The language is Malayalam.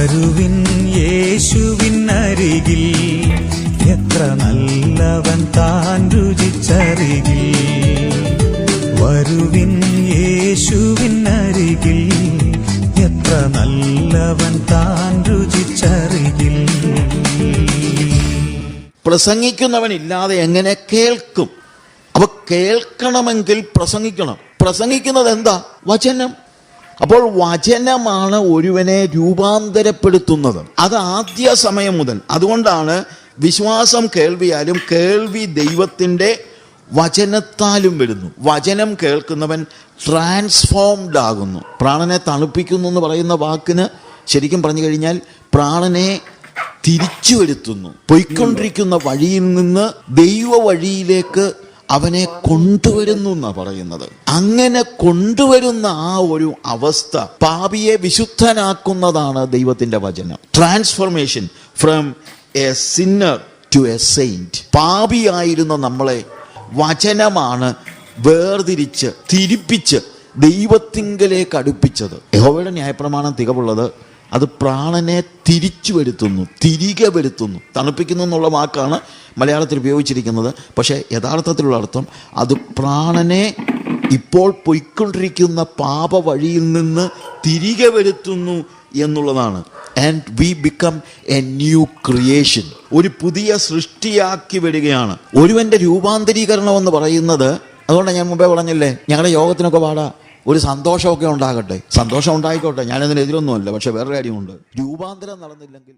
വരുവിൻ യേശുവിനരികിൽ, എത്ര നല്ലവൻ താൻ രുചിച്ചരികിൽ. വരുവിൻ യേശുവിനരികിൽ, എത്ര നല്ലവൻ താൻ രുചിച്ചരികിൽ. പ്രസംഗിക്കുന്നവനില്ലാതെ എങ്ങനെ കേൾക്കും? അപ്പൊ കേൾക്കണമെങ്കിൽ പ്രസംഗിക്കണം. പ്രസംഗിക്കുന്നത് എന്താ? വചനം. അപ്പോൾ വചനമാണ് ഒരുവനെ രൂപാന്തരപ്പെടുത്തുന്നത്. അത് ആദ്യ സമയം മുതൽ. അതുകൊണ്ടാണ് വിശ്വാസം കേൾവിയാലും കേൾവി ദൈവത്തിൻ്റെ വചനത്താലും വരുന്നു. വചനം കേൾക്കുന്നവൻ ട്രാൻസ്ഫോംഡ് ആകുന്നു. പ്രാണനെ തണുപ്പിക്കുന്നു എന്ന് പറയുന്ന വാക്കിന് ശരിക്കും പറഞ്ഞു കഴിഞ്ഞാൽ പ്രാണനെ തിരിച്ചു വരുത്തുന്നു. പൊയ്ക്കൊണ്ടിരിക്കുന്ന വഴിയിൽ നിന്ന് ദൈവ വഴിയിലേക്ക് അവനെ കൊണ്ടുവരുന്നു എന്നാണ് പറയുന്നത്. അങ്ങനെ കൊണ്ടുവരുന്ന ആ ഒരു അവസ്ഥ പാപിയെ വിശുദ്ധനാക്കുന്നതാണ് ദൈവത്തിന്റെ വചനം. Transformation from a sinner to a saint. പാപിയായിരുന്ന നമ്മളെ വചനമാണ് വേർതിരിച്ച് തിരിപ്പിച്ച് ദൈവത്തിങ്കലേക്ക് അടുപ്പിച്ചത്. യഹോവയുടെ ന്യായപ്രമാണം തികവുള്ളത്. അത് പ്രാണനെ തിരിച്ചു വരുത്തുന്നു, തിരികെ വരുത്തുന്നു. തണുപ്പിക്കുന്നു എന്നുള്ള വാക്കാണ് മലയാളത്തിൽ ഉപയോഗിച്ചിരിക്കുന്നത്. പക്ഷേ യഥാർത്ഥത്തിലുള്ള അർത്ഥം അത് പ്രാണനെ ഇപ്പോൾ പൊയ്ക്കൊണ്ടിരിക്കുന്ന പാപ വഴിയിൽ നിന്ന് തിരികെ വരുത്തുന്നു എന്നുള്ളതാണ്. And we become A new creation. ഒരു പുതിയ സൃഷ്ടിയാക്കി വരികയാണ്. ഒരുവന്റെ രൂപാന്തരീകരണം എന്ന് പറയുന്നത്, അതുകൊണ്ട് ഞാൻ മുമ്പേ പറഞ്ഞില്ലേ, ഞങ്ങളുടെ യോഗത്തിനൊക്കെ പാടാ ഒരു സന്തോഷമൊക്കെ ഉണ്ടാകട്ടെ. സന്തോഷം ഉണ്ടായിക്കോട്ടെ, ഞാനതിനെതിരൊന്നുമല്ല. പക്ഷെ വേറൊരു കാര്യമുണ്ട്, രൂപാന്തരം നടന്നില്ലെങ്കിൽ